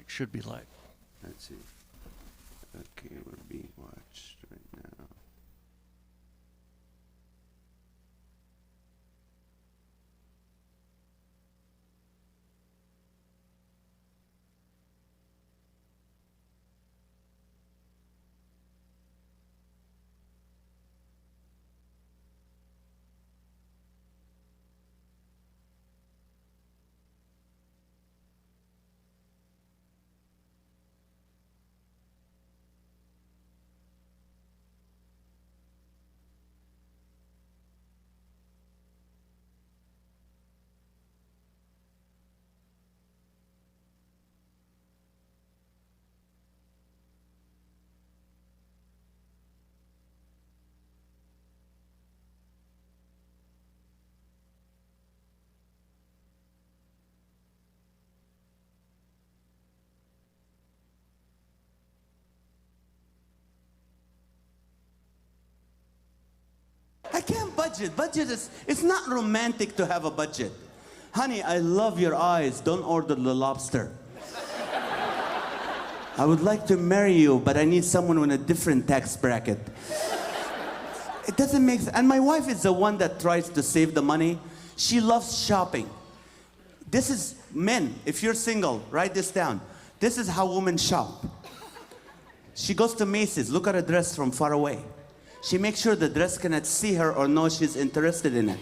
should be live. Let's see. Okay, we're being watched right now. I can't budget. Budget is, it's not romantic to have a budget. Honey, I love your eyes. Don't order the lobster. I would like to marry you, but I need someone with a different tax bracket. It doesn't make sense. And my wife is the one that tries to save the money. She loves shopping. This is men. If you're single, write this down. This is how women shop. She goes to Macy's. Look at a dress from far away. She makes sure the dress cannot see her or know she's interested in it.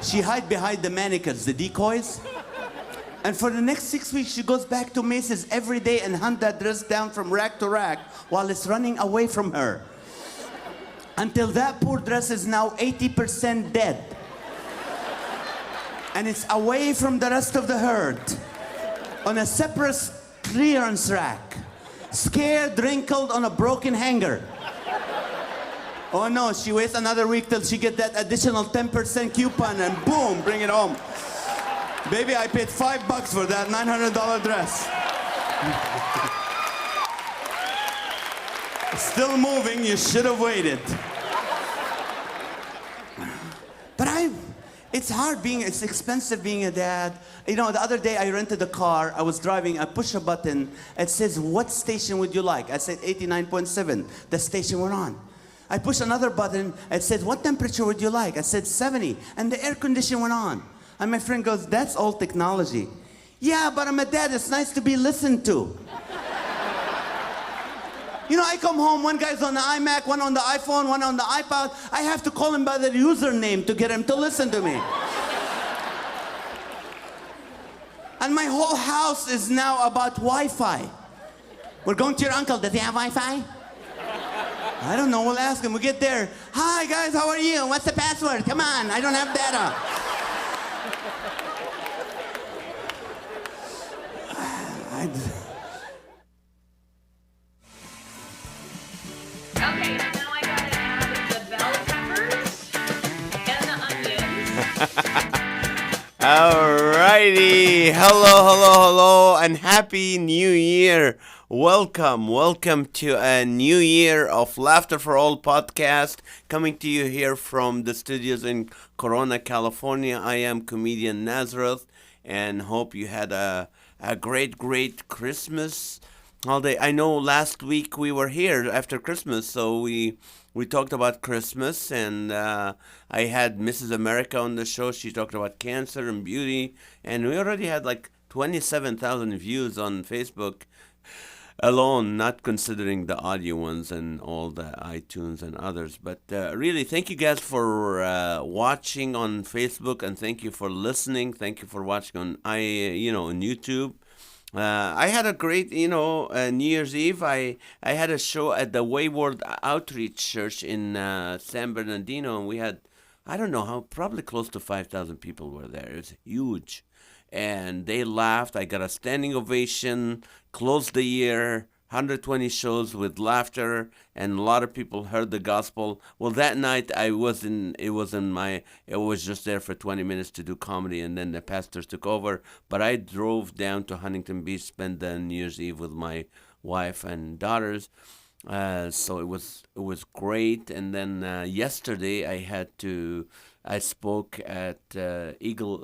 She hides behind the mannequins, the decoys. And for the next 6 weeks, she goes back to Macy's every day and hunt that dress down from rack to rack while it's running away from her. Until that poor dress is now 80% dead. And it's away from the rest of the herd on a separate clearance rack, scared, wrinkled on a broken hanger. Oh no, she waits another week till she get that additional 10% coupon and boom, bring it home. Baby, I paid $5 for that $900 dress. Still moving, you should have waited. But it's hard it's expensive being a dad. You know, the other day I rented a car, I was driving, I push a button, it says, what station would you like? I said 89.7, the station we're on. I push another button, it said, what temperature would you like? I said 70, and the air conditioner went on. And my friend goes, that's all technology. Yeah, but I'm a dad, it's nice to be listened to. You know, I come home, one guy's on the iMac, one on the iPhone, one on the iPod. I have to call him by the username to get him to listen to me. And my whole house is now about Wi-Fi. We're going to your uncle, does he have Wi-Fi? I don't know, we'll ask him. We get there. Hi guys, how are you? What's the password? Come on, I don't have data. Okay, and now I gotta add the bell peppers and the onions. Alrighty, hello, and happy New Year. Welcome to a new year of Laughter for All podcast, coming to you here from the studios in Corona, California. I am comedian Nazareth, and hope you had a great Christmas holiday. I know last week we were here after Christmas, so we talked about Christmas, and I had Mrs. America on the show. She talked about cancer and beauty, and we already had like 27,000 views on Facebook alone, not considering the audio ones and all the iTunes and others. But really, thank you guys for watching on Facebook, and thank you for listening. Thank you for watching on on YouTube. I had a great, New Year's Eve. I had a show at the Wayward Outreach Church in San Bernardino, and we had, I don't know how, probably close to 5,000 people were there. It was huge. And they laughed. I got a standing ovation, closed the year, 120 shows with laughter, and a lot of people heard the gospel. Well, that night I was just there for 20 minutes to do comedy, and then the pastors took over. But I drove down to Huntington Beach, spent the New Year's Eve with my wife and daughters. So it was great. And then yesterday I spoke at Eagle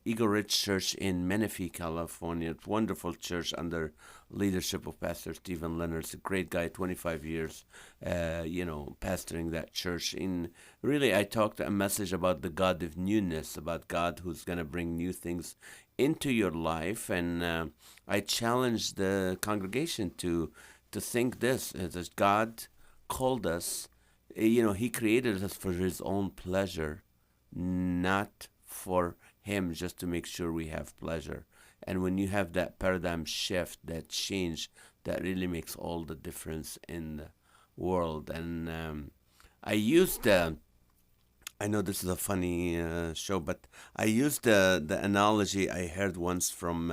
Ridge Church in Menifee, California. It's a wonderful church under leadership of Pastor Stephen Leonard. He's a great guy, 25 years, pastoring that church. In really, I talked a message about the God of newness, about God who's gonna bring new things into your life, and I challenged the congregation to think this that God called us. He created us for His own pleasure, not for Him just to make sure we have pleasure. And when you have that paradigm shift, that change, that really makes all the difference in the world. And I used I know this is a funny show, but I used the analogy I heard once from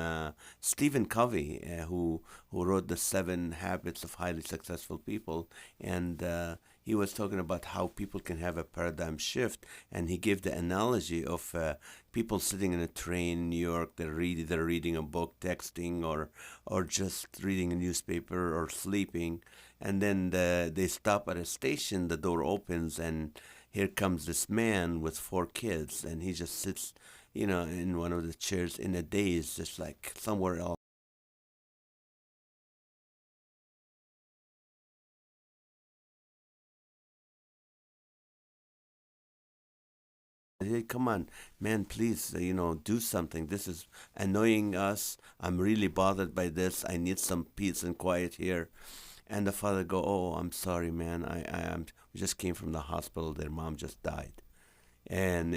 Stephen Covey, who wrote the 7 Habits of Highly Successful People, and he was talking about how people can have a paradigm shift, and he gave the analogy of people sitting in a train in New York. They're reading a book, texting, or just reading a newspaper or sleeping, and then they stop at a station. The door opens and here comes this man with 4 kids, and he just sits, in one of the chairs in a daze, just like somewhere else. Hey, come on, man, please, do something. This is annoying us. I'm really bothered by this. I need some peace and quiet here. And the father go, oh, I'm sorry, man. We just came from the hospital. Their mom just died. And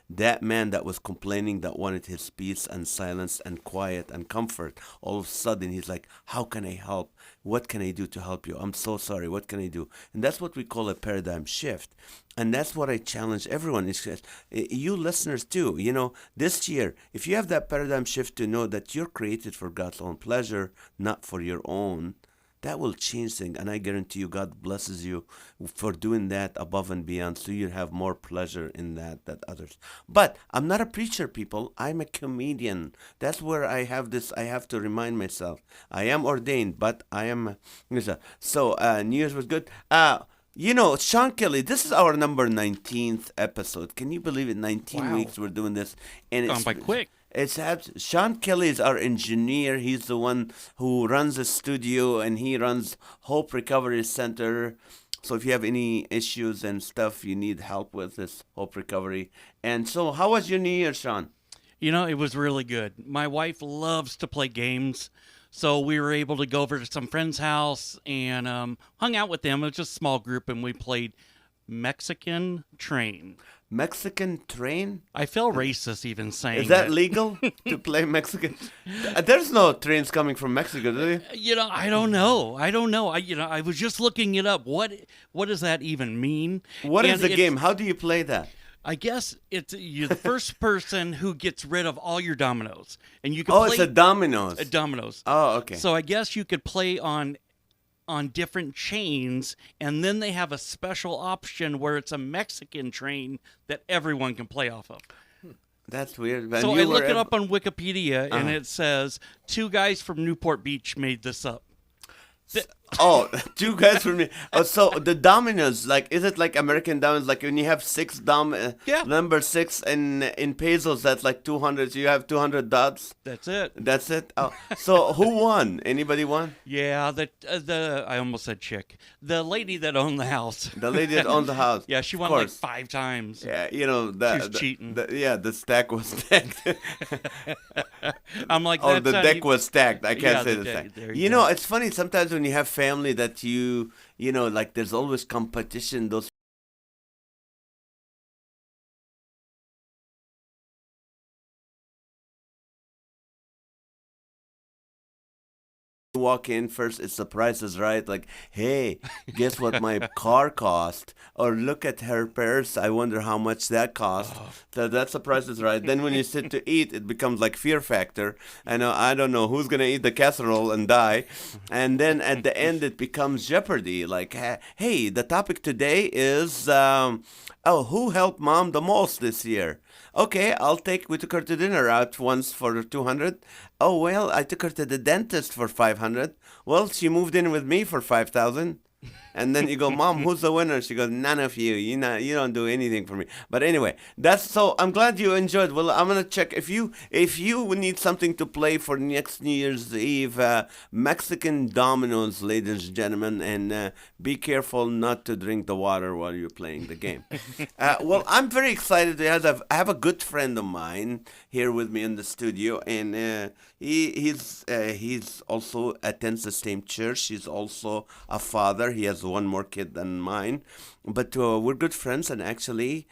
that man that was complaining, that wanted his peace and silence and quiet and comfort. All of a sudden, he's like, how can I help? What can I do to help you? I'm so sorry. What can I do? And that's what we call a paradigm shift. And that's what I challenge everyone. You listeners too, this year, if you have that paradigm shift to know that you're created for God's own pleasure, not for your own, that will change things, and I guarantee you God blesses you for doing that above and beyond, so you have more pleasure in that than others. But I'm not a preacher, people. I'm a comedian. That's where I have this. I have to remind myself. I am ordained, but I am. So New Year's was good. Sean Kelly, this is our number 19th episode. Can you believe it? 19 Wow. weeks we're doing this. And Gone by quick. Sean Kelly is our engineer. He's the one who runs the studio, and he runs Hope Recovery Center. So if you have any issues and stuff you need help with, this Hope Recovery. And so, how was your New Year, Sean? It was really good. My wife loves to play games, so we were able to go over to some friend's house and hung out with them. It was just a small group, and we played Mexican Train. Mexican Train? I feel racist even saying Is that legal to play Mexican? There's no trains coming from Mexico, do you? I don't know. I was just looking it up. What does that even mean? What is And the it's- game? How do you play that? I guess you're the first person who gets rid of all your dominoes, and you can Oh, play it's a dominoes. dominoes. Oh, okay. So I guess you could play on different chains, and then they have a special option where it's a Mexican train that everyone can play off of. That's weird. But So you I were look it ab- up on Wikipedia, and Uh-huh. it says 2 guys from Newport Beach made this up. Oh, 2 guys from me. Oh, so the dominoes, is it like American dominoes? Like when you have Yeah. number 6 in pesos, that's like 200. So you have 200 dots. That's it. That's it. Oh, so who won? Anybody won? Yeah, the I almost said chick. The lady that owned the house. The lady that owns the house. Yeah, she Of won like course. 5 times. Yeah, She was cheating. The stack was stacked. I'm like, Or that's the not deck even- was stacked. I can't Yeah, say the the deck. stack. There You you know, go. it's funny sometimes when you have family that like there's always competition. Those walk in first, it's the Price is Right. Like, hey, guess what my car cost? Or look at her purse. I wonder how much that cost. So that's the Price is Right. Then when you sit to eat, it becomes like Fear Factor. I don't know who's gonna eat the casserole and die. And then at the end, it becomes Jeopardy. Like, hey, the topic today is Oh, who helped mom the most this year? Okay, we took her to dinner out once for 200. Oh, well, I took her to the dentist for 500. Well, she moved in with me for 5,000. And then you go, Mom, who's the winner? She goes, none of you. You don't do anything for me. But anyway, that's so. I'm glad you enjoyed. Well, I'm gonna check if you need something to play for next New Year's Eve, Mexican dominoes, ladies and gentlemen, and be careful not to drink the water while you're playing the game. Well, I'm very excited to I have a good friend of mine here with me in the studio, and he's also attends the same church. He's also a father. He has one more kid than mine, but we're good friends. And actually,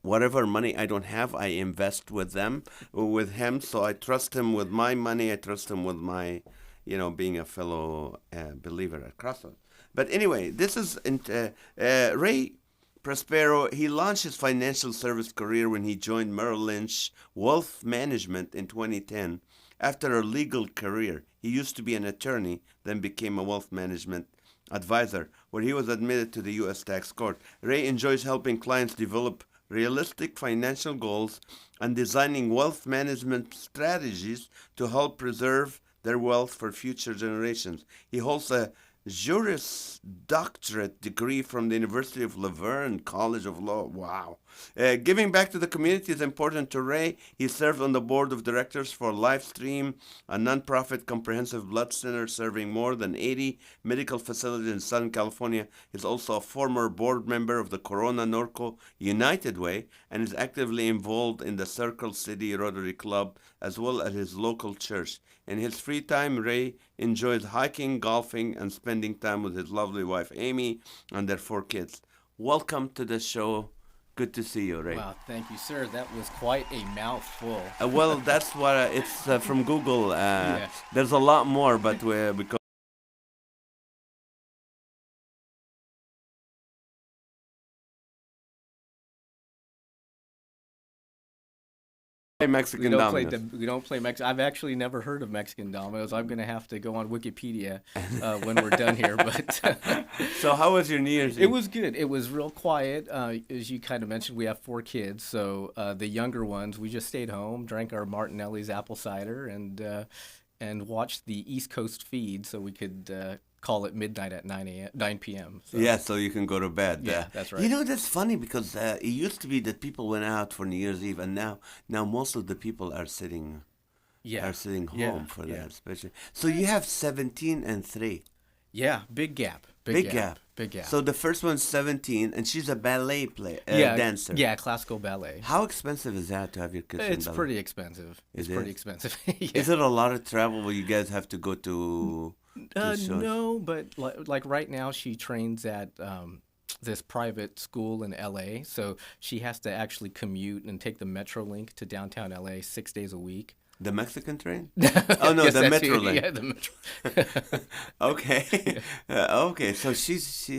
whatever money I don't have, I invest with him. So I trust him with my money. I trust him with my, being a fellow believer at Crossroads. But anyway, this is Ray Prospero. He launched his financial service career when he joined Merrill Lynch Wealth Management in 2010. After a legal career, he used to be an attorney, then became a wealth management advisor, where he was admitted to the U.S. tax court. Ray enjoys helping clients develop realistic financial goals and designing wealth management strategies to help preserve their wealth for future generations. He holds a Juris Doctorate degree from the University of Laverne College of Law. Wow. Giving back to the community is important to Ray. He served on the board of directors for Livestream, a nonprofit comprehensive blood center serving more than 80 medical facilities in Southern California. He's also a former board member of the Corona Norco United Way and is actively involved in the Circle City Rotary Club as well as his local church. In his free time, Ray enjoys hiking, golfing, and spending time with his lovely wife, Amy, and their 4 kids. Welcome to the show. Good to see you, Ray. Wow, thank you, sir. That was quite a mouthful. Well, that's what it's from Google. Yeah. There's a lot more, but because Mexican dominoes. We don't play Mexican. I've actually never heard of Mexican dominoes. I'm going to have to go on Wikipedia when we're done here. But So how was your New Year's Eve? it was good. It was real quiet. As you kind of mentioned, we have 4 kids. So the younger ones, we just stayed home, drank our Martinelli's apple cider, and watched the East Coast feed so we could call it midnight at 9 p.m. So. Yeah, so you can go to bed. Yeah, that's right. That's funny because it used to be that people went out for New Year's Eve, and now most of the people are sitting home for that, especially. So you have 17 and 3. Yeah, big gap. Big gap. Big gap. So the first one's 17, and she's a ballet dancer. Yeah, classical ballet. How expensive is that to have your kids in It's ballet? pretty expensive. It's pretty expensive. Yeah. Is it a lot of travel where you guys have to go to shows? No, but like right now she trains at this private school in LA, so she has to actually commute and take the Metrolink to downtown LA 6 days a week. The Mexican train? Oh, no, Yes, the that's Metro it. Link. Yeah, the Metro. Okay. Okay, so she's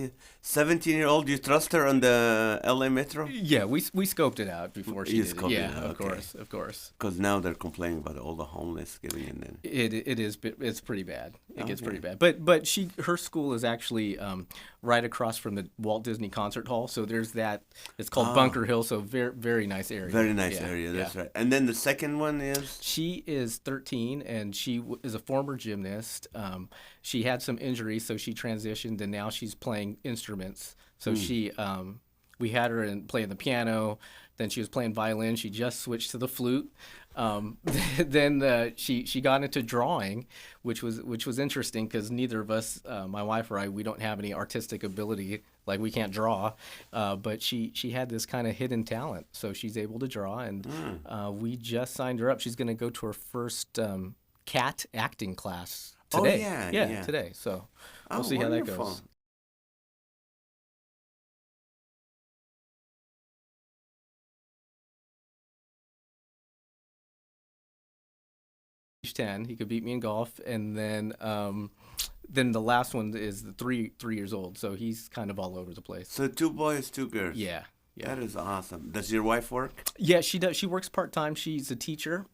17-year-old. You trust her on the LA Metro? Yeah, we scoped it out before she You did it. scoped Yeah, it out, of okay. course. Because now they're complaining about all the homeless getting in there. It's pretty bad. It gets Okay. pretty bad. But her school is actually right across from the Walt Disney Concert Hall. So there's that. It's called Bunker Hill. So very very nice area. Very nice Yeah, area, that's yeah. right. And then the second one is? She is 13 and she is a former gymnast. She had some injuries, so she transitioned and now she's playing instruments. So we had her playing the piano. Then she was playing violin. She just switched to the flute. Then she got into drawing, which was interesting because neither of us, my wife or I, we don't have any artistic ability. Like we can't draw, but she had this kind of hidden talent, so she's able to draw. And we just signed her up. She's going to go to her first cat acting class today. Oh, yeah. Today. So we'll see how that goes. He's 10. He could beat me in golf, and then the last one is the 3 years old. So he's kind of all over the place. So 2 boys, 2 girls. Yeah. That is awesome. Does your wife work? Yeah, she does. She works part time. She's a teacher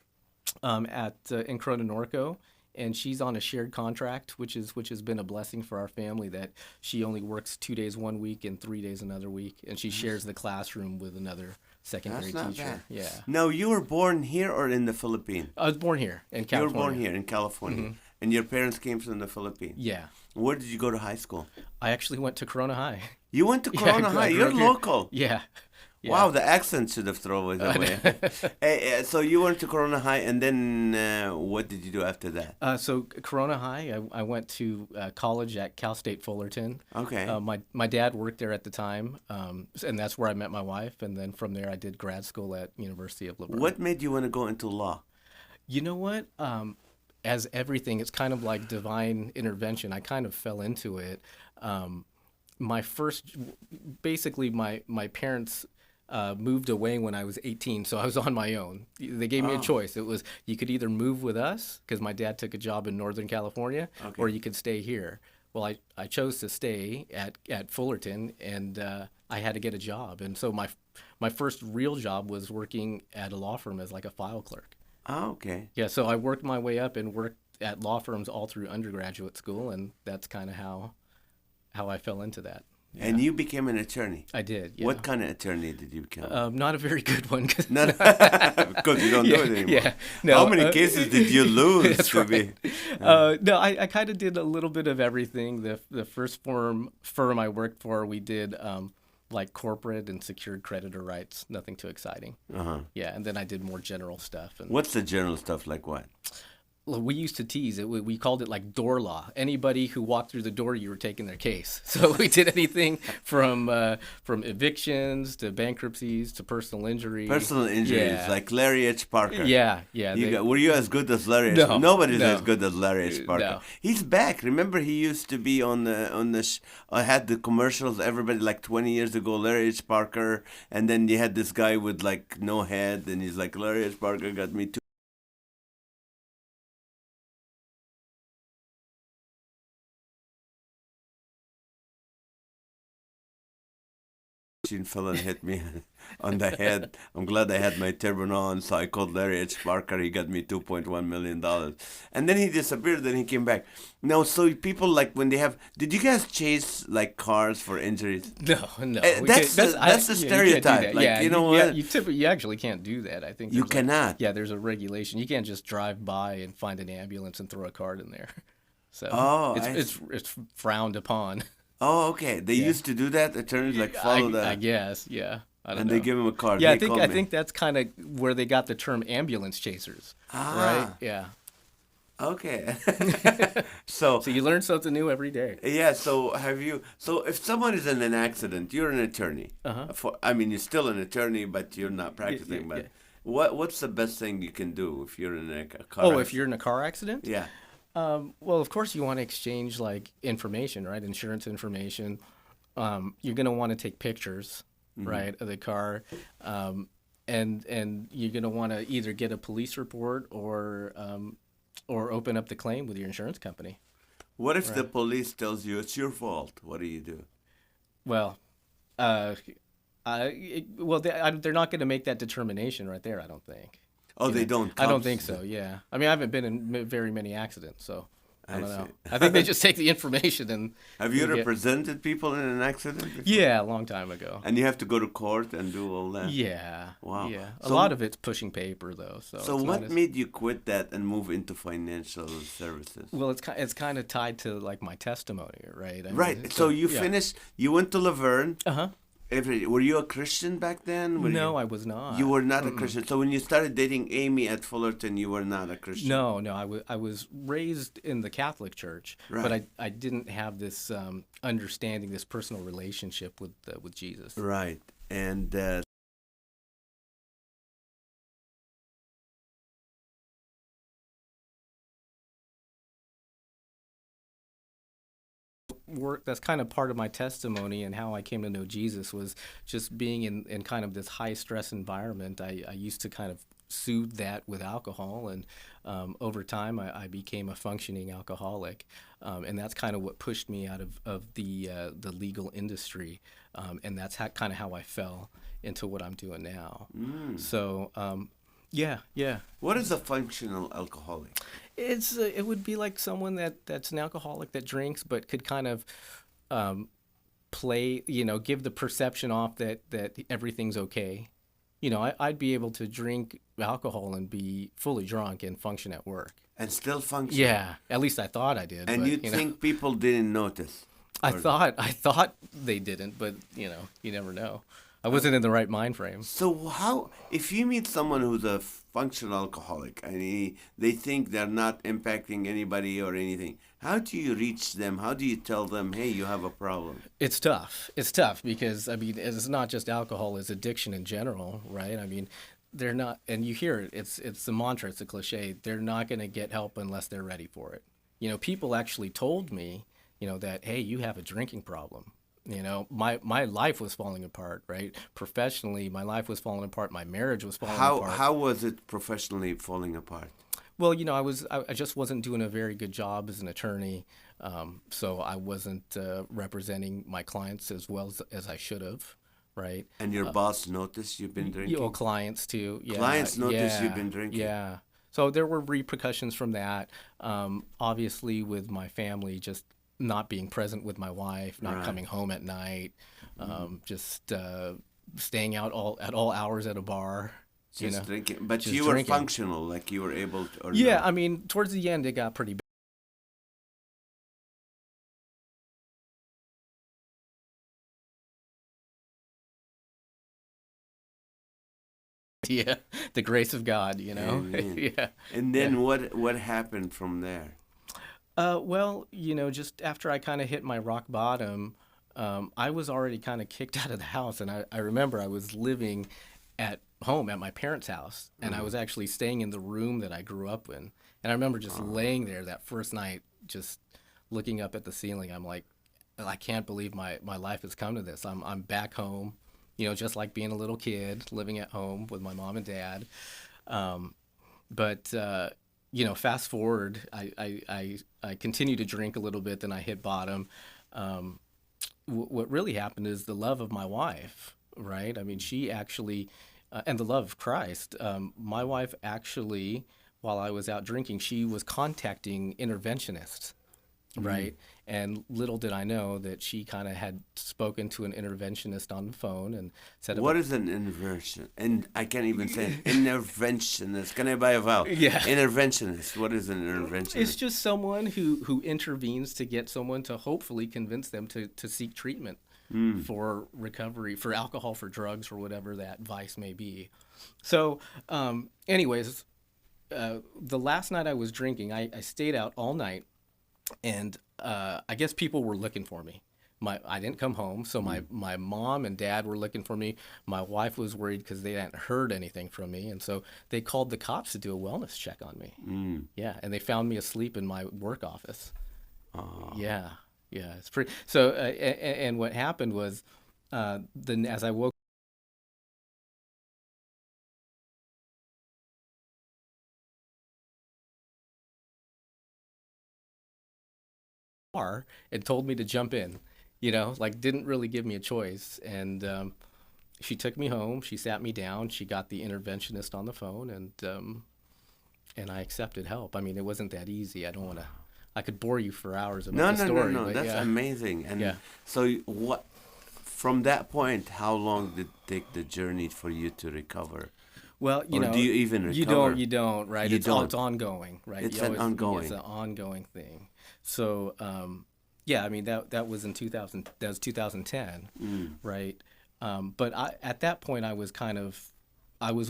in Corona Norco, and she's on a shared contract, which has been a blessing for our family. That she only works 2 days one week and 3 days another week, and she shares the classroom with another secondary That's not teacher. bad. Yeah. Now, you were born here or in the Philippines? I was born here in You California. were born here in California, and your parents came from the Philippines. Yeah. Where did you go to high school? I actually went to Corona High. You went to Yeah, Corona I High. grew You're up here. local. Yeah. Yeah. Wow, the accent should have thrown it away. Hey, so you went to Corona High, and then what did you do after that? So Corona High, I went to college at Cal State Fullerton. Okay. My dad worked there at the time, and that's where I met my wife. And then from there, I did grad school at University of Laverne. What made you want to go into law? You know what? As everything, it's kind of like divine intervention. I kind of fell into it. Basically, my parents moved away when I was 18, so I was on my own. They gave me a choice. It was you could either move with us because my dad took a job in Northern California, or you could stay here. Well, I chose to stay at Fullerton, and I had to get a job. And so my first real job was working at a law firm as like a file clerk. Oh, okay. Yeah, so I worked my way up and worked at law firms all through undergraduate school, and that's kind of how I fell into that. Yeah. And you became an attorney. I did. Yeah. What kind of attorney did you become? Not a very good one. Not because you don't do it anymore. Yeah. No, How many cases did you lose that's to right. be? No, I kind of did a little bit of everything. The first firm I worked for, we did like corporate and secured creditor rights. Nothing too exciting. Yeah, and then I did more general stuff. And What's the general stuff like? What? we used to tease it. We called it like door law. Anybody who walked through the door, you were taking their case. So we did anything from evictions to bankruptcies to personal injury. Personal injuries, Yeah. like Larry H. Parker. Yeah. Were you as good as Larry H.? No, Nobody's no. as good as Larry H. Parker. No. He's back. Remember, he used to be on the. I had the commercials. Everybody like 20 years ago, Larry H. Parker, and then you had this guy with like no head, and he's like, Larry H. Parker got me 2 fell and hit me on the head. I'm glad I had my turban on, so I called Larry H. Parker. He got me $2.1 million. And then he disappeared, then he came back. Now, so people like when they have... Did you guys chase like cars for injuries? No. That's the stereotype. Like, yeah, you know what? You actually can't do that. I think You there's cannot. There's a regulation. You can't just drive by and find an ambulance and throw a card in there. So it's frowned upon. Oh, okay. They used to do that. Attorneys like follow that. I guess, yeah. I don't And know. they give him a card. Yeah, They I call me. think that's kind of where they got the term ambulance chasers. Right? Yeah. Okay. So you learn something new every day. yeah, so if someone is in an accident, you're an attorney. You're still an attorney, but you're not practicing. But what's the best thing you can do if you're in a car accident? If you're in a car accident? Yeah. Well, of course you want to exchange like information, right? Insurance information. You're going to want to take pictures, right, of the car. And you're going to want to either get a police report or open up the claim with your insurance company. What if the police tells you it's your fault? What do you do? Well, they're not going to make that determination right there, I don't think. Oh, they don't. I don't Cops- think so. Yeah, I mean, I haven't been in very many accidents, so I don't know. see. I think they just take the information and. Have you get- represented people in an accident before? Yeah, a long time ago. And you have to go to court and do all that? Yeah. Wow. Yeah. A So- lot of it's pushing paper though. So. So it's not what as- made you quit that and move into financial services? Well, it's kind of tied to like my testimony, right? I mean, Right. So you yeah. finished. You went to Laverne. Uh-huh. Were you a Christian back then? No, I was not. You were not a Christian. So when you started dating Amy at Fullerton, you were not a Christian. No, I was raised in the Catholic Church, Right. but I didn't have this understanding, this personal relationship with Jesus. Right. And Work that's kind of part of my testimony and how I came to know Jesus was just being in kind of this high stress environment. I used to kind of soothe that with alcohol, and over time I became a functioning alcoholic, and that's kind of what pushed me out of the legal industry, and that's kind of how I fell into what I'm doing now. So yeah. what is a functional alcoholic? It would be like someone that's an alcoholic that drinks, but could kind of play, give the perception off that everything's okay. I'd be able to drink alcohol and be fully drunk and function at work. And still function. Yeah, at least I thought I did. And but, you think people didn't notice? I thought they didn't, but you never know. I wasn't in the right mind frame. So how, if you meet someone who's a functional alcoholic and they think they're not impacting anybody or anything, how do you reach them? How do you tell them, hey, you have a problem? It's tough. It's tough because, it's not just alcohol, it's addiction in general, right? They're not, and you hear it, it's a mantra, it's a cliche, they're not going to get help unless they're ready for it. People actually told me, that, hey, you have a drinking problem. My life was falling apart, right? Professionally, my life was falling apart. My marriage was falling apart. How was it professionally falling apart? Well, I just wasn't doing a very good job as an attorney, so I wasn't representing my clients as well as I should have, right? And your boss noticed you've been drinking? Clients too. Yeah, clients noticed you've been drinking? Yeah. So there were repercussions from that. Obviously, with my family, just not being present with my wife, not coming home at night, just staying out at all hours at a bar. Just drinking. But just you were drinking. functional, like you were able to. Or Yeah, not? Towards the end, it got pretty bad. Yeah, the grace of God, Amen. Yeah. And then what happened from there? Well, just after I kind of hit my rock bottom, I was already kind of kicked out of the house. And I remember I was living at home at my parents' house, and I was actually staying in the room that I grew up in. And I remember just laying there that first night, just looking up at the ceiling. I'm like, I can't believe my life has come to this. I'm back home, just like being a little kid, living at home with my mom and dad. But fast forward, I continued to drink a little bit, then I hit bottom. What really happened is the love of my wife, right? She actually, and the love of Christ. My wife actually, while I was out drinking, she was contacting interventionists, right? And little did I know that she kind of had spoken to an interventionist on the phone and said, "What is an intervention?" And I can't even say it. Interventionist. Can I buy a vowel? Yeah. Interventionist. What is an interventionist? It's just someone who intervenes to get someone to hopefully convince them to seek treatment for recovery, for alcohol, for drugs, or whatever that vice may be. So, anyways, the last night I was drinking, I stayed out all night. And I guess people were looking for me. I didn't come home, so my mom and dad were looking for me. My wife was worried because they hadn't heard anything from me, and so they called the cops to do a wellness check on me. Yeah, and they found me asleep in my work office. Yeah, it's pretty. So, and what happened was, then as I woke. Car and told me to jump in, didn't really give me a choice. And she took me home, she sat me down, she got the interventionist on the phone, and I accepted help. It wasn't that easy. I could bore you for hours about the story. No, but that's amazing. And so what, from that point, how long did it take the journey for you to recover? Well, do you even recover? You don't, right? It's ongoing, right? It's an ongoing. It's an ongoing thing. So, that was in 2000. That was 2010, right? But at that point, I was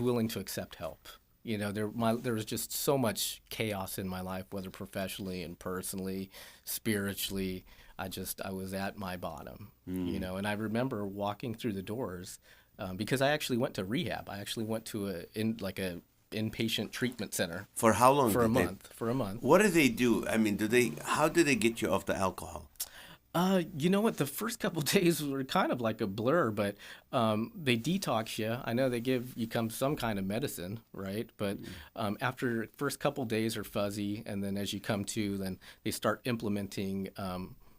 willing to accept help. There was just so much chaos in my life, whether professionally and personally, spiritually. I was at my bottom, And I remember walking through the doors. Because I actually went to rehab. I actually went to a inpatient treatment center. For how long? For a month. What do they do? How do they get you off the alcohol? You know what? The first couple days were kind of like a blur, but they detox you. I know they give you some kind of medicine, right? But after first couple days are fuzzy, and then as you come to, then they start implementing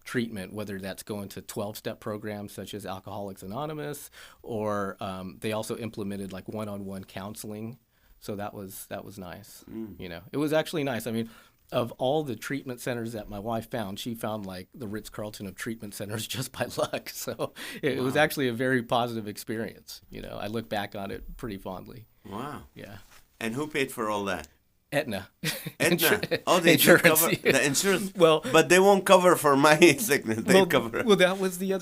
treatment, whether that's going to 12-step programs such as Alcoholics Anonymous, or they also implemented like one-on-one counseling. So that was nice. It was actually nice. of all the treatment centers that my wife found, she found like the Ritz-Carlton of treatment centers just by luck. So it was actually a very positive experience. I look back on it pretty fondly. Wow. Yeah. And who paid for all that? Aetna. Aetna. Oh, they do Insurance. cover the insurance. Well, but they won't cover for my sickness. They cover. Well, that was the other.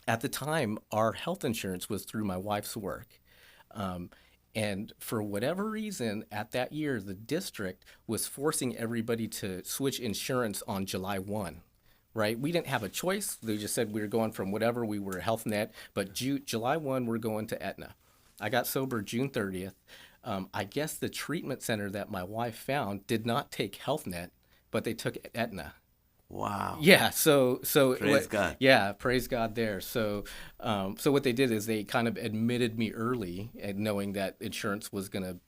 At the time, our health insurance was through my wife's work. And for whatever reason, at that year, the district was forcing everybody to switch insurance on July 1, right? We didn't have a choice. They just said we were going from whatever, we were Health Net, but July 1, we're going to Aetna. I got sober June 30th. I guess the treatment center that my wife found did not take Health Net, but they took Aetna. Wow. Yeah, so Praise God. Yeah, praise God there. So what they did is they kind of admitted me early, and knowing that insurance was going to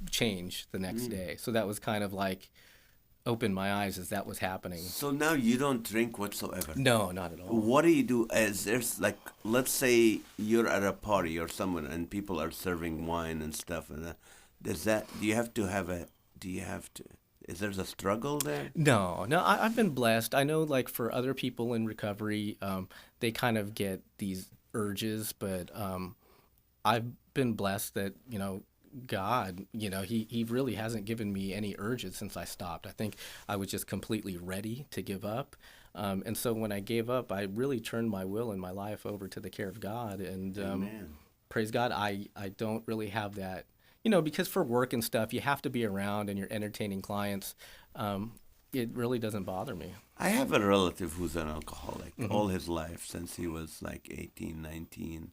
change the next day. So that was kind of like opened my eyes as that was happening. So now you don't drink whatsoever. No, not at all. What do you do? As there's like, let's say you're at a party or somewhere, and people are serving wine and stuff, and does that? Do you have to? Is there a struggle there? No, I've been blessed. I know, like, for other people in recovery, they kind of get these urges, but I've been blessed that, God, he really hasn't given me any urges since I stopped. I think I was just completely ready to give up. And so when I gave up, I really turned my will and my life over to the care of God. And praise God, I don't really have that. Because for work and stuff, you have to be around and you're entertaining clients. It really doesn't bother me. I have a relative who's an alcoholic all his life, since he was like 18, 19,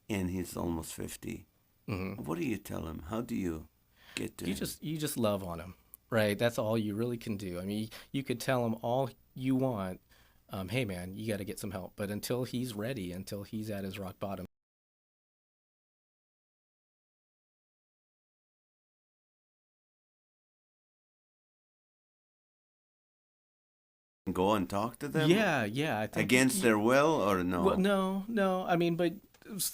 and he's almost 50. What do you tell him? How do you get to him? You just love on him, right? That's all you really can do. I mean, you could tell him all you want. Hey, man, you got to get some help. But until he's ready, until he's at his rock bottom, go and talk to them? Yeah, I think Against their will or no? Well, no. I mean, but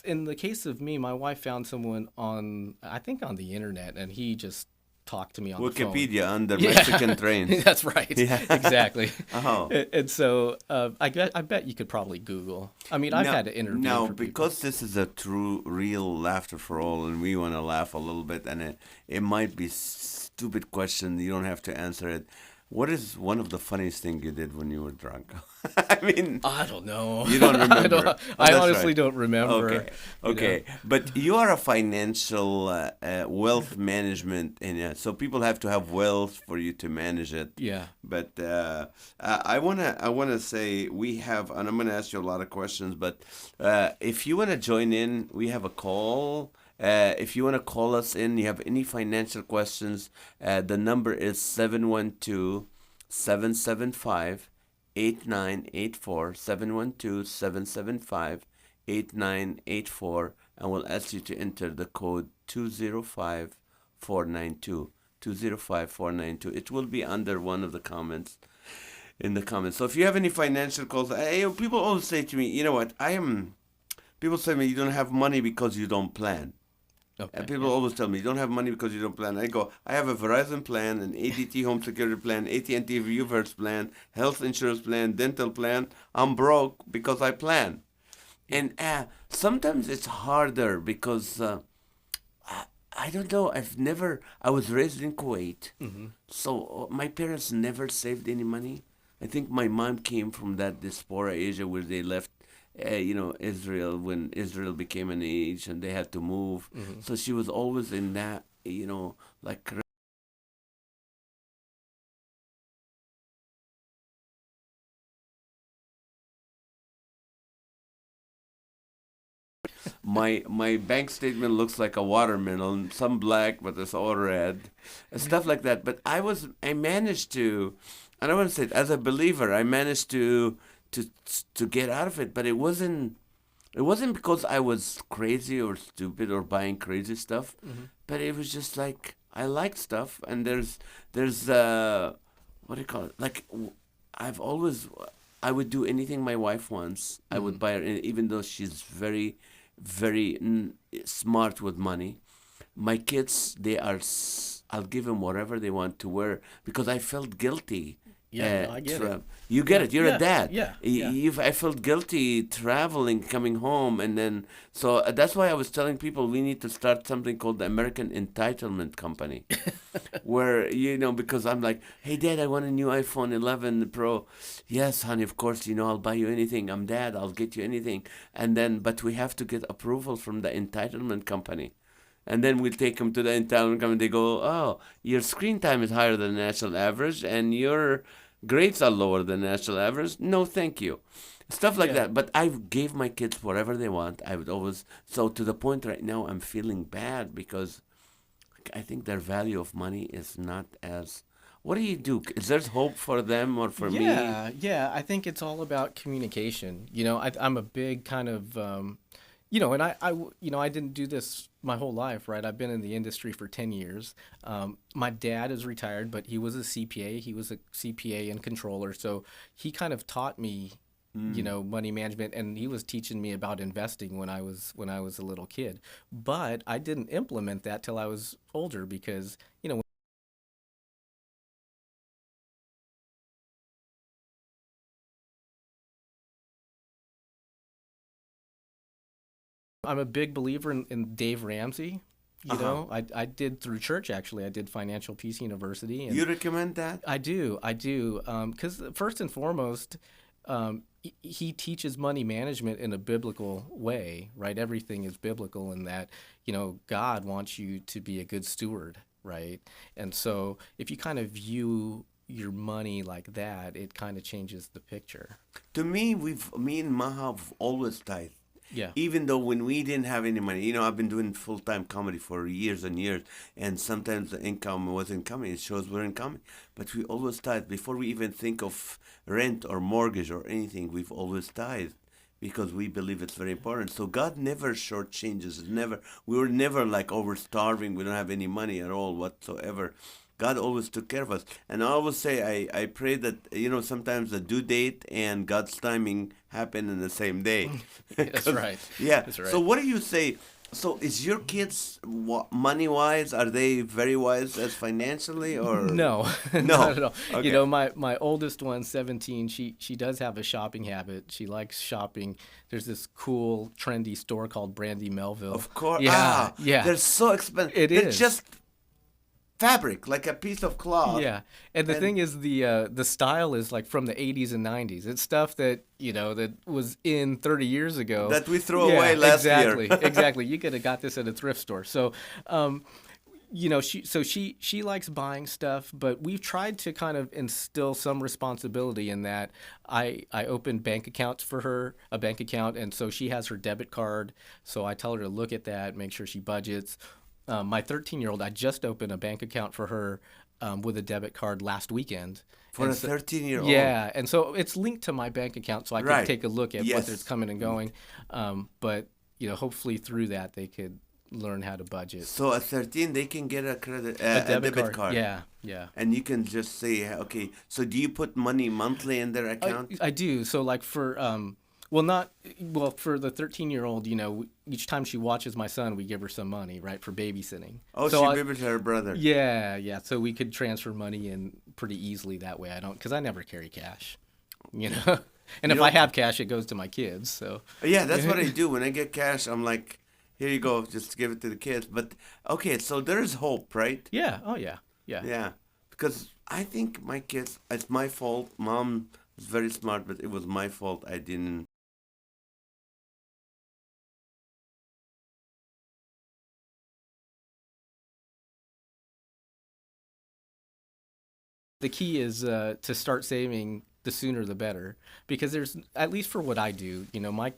in the case of me, my wife found someone on the internet, and he just talked to me on Wikipedia the phone. under Mexican trains. That's right. Yeah. Exactly. Oh. And so I bet you could probably Google. I mean, I've had to interview. No, for because this is a true, real laughter for all, and we want to laugh a little bit, and it might be stupid question. You don't have to answer it. What is one of the funniest things you did when you were drunk? I mean, I don't know. You don't remember? I honestly don't remember. Okay. But you are a financial wealth management, and so people have to have wealth for you to manage it. Yeah. But I wanna say we have, and I'm gonna ask you a lot of questions. But if you wanna join in, we have a call. If you want to call us in, you have any financial questions, the number is 712-775-8984, 712-775-8984, and we'll ask you to enter the code 205492, 205492. It will be under one of the comments, in the comments. So if you have any financial calls, people always say to me, you know what, people say to me, you don't have money because you don't plan. Okay. And people always tell me, you don't have money because you don't plan. I go, I have a Verizon plan, an ADT home security plan, AT&T Viewverse plan, health insurance plan, dental plan. I'm broke because I plan. And sometimes it's harder because, I don't know, I was raised in Kuwait. So my parents never saved any money. I think my mom came from that diaspora Asia where they left Israel when Israel became an age and they had to move. So she was always in that, like. My bank statement looks like a watermelon, some black, but it's all red, and stuff like that. But I managed to, and I want to say it, as a believer, I managed to get out of it, but it wasn't because I was crazy or stupid or buying crazy stuff, but it was just like I like stuff, and there's what do you call it? Like I've always I would do anything my wife wants. I would buy her, even though she's very, very smart with money. My kids, I'll give them whatever they want to wear because I felt guilty. Yeah, no, I get it. You get it. You're a dad. Yeah. I felt guilty traveling, coming home, and then so that's why I was telling people we need to start something called the American Entitlement Company, where because I'm like, hey Dad, I want a new iPhone 11 Pro. Yes, honey, of course, I'll buy you anything. I'm Dad, I'll get you anything, and then but we have to get approval from the entitlement company. And then we'll take them to the entitlement company. They go, oh, your screen time is higher than the national average, and your grades are lower than the national average. No, thank you. Stuff like that. But I gave my kids whatever they want. I would always, so to the point right now, I'm feeling bad because I think their value of money is not as. What do you do? Is there hope for them or for me? Yeah. I think it's all about communication. I'm a big kind of, and I didn't do this my whole life, right? I've been in the industry for 10 years. My dad is retired, but he was a CPA. He was a CPA and controller. So he kind of taught me, money management, and he was teaching me about investing when I was a little kid. But I didn't implement that till I was older because, I'm a big believer in Dave Ramsey. I did through church, actually. I did Financial Peace University. And You recommend that? I do. Because first and foremost, he teaches money management in a biblical way, right? Everything is biblical in that, God wants you to be a good steward, right? And so if you kind of view your money like that, it kind of changes the picture. To me, me and Maha have always tithed. Yeah. Even though when we didn't have any money, I've been doing full-time comedy for years and years, and sometimes the income wasn't coming. It shows weren't coming. But we always tithe. Before we even think of rent or mortgage or anything, we've always tithed because we believe it's very important. So God never shortchanges. We were never like, oh, we're starving. We don't have any money at all whatsoever. God always took care of us. And I always say, I pray that, sometimes the due date and God's timing happen in the same day. That's right. Yeah. That's right. So what do you say? So is your kids money-wise, are they very wise as financially or? No, No. not at all. Okay. My oldest one, 17, she does have a shopping habit. She likes shopping. There's this cool, trendy store called Brandy Melville. Of course. Yeah. They're so expensive. They're is. just fabric, like a piece of cloth. Yeah, and the thing is, the style is like from the 80s and 90s. It's stuff that that was in 30 years ago That we threw away last year. Exactly. You could have got this at a thrift store. So, she likes buying stuff, but we've tried to kind of instill some responsibility in that. I open bank accounts for her, a bank account, and so she has her debit card. So I tell her to look at that, make sure she budgets. My 13-year-old, I just opened a bank account for her with a debit card last weekend. For a 13-year-old? Yeah, and so it's linked to my bank account, so I can take a look at Yes. what's coming and going. But hopefully through that they could learn how to budget. So at 13, they can get a debit card. Yeah. And you can just say, okay, so do you put money monthly in their account? I do. So like for for the 13-year-old, each time she watches my son, we give her some money, right, for babysitting. Oh, so she babysits her brother. Yeah. So we could transfer money in pretty easily that way. Because I never carry cash, And if I have cash, it goes to my kids. So Yeah, that's what I do. When I get cash, I'm like, here you go, just give it to the kids. But, okay, so there's hope, right? Yeah. Oh, yeah. Yeah. Because I think my kids, it's my fault. Mom was very smart, but it was my fault. I didn't. The key is to start saving the sooner the better, because there's, at least for what I do,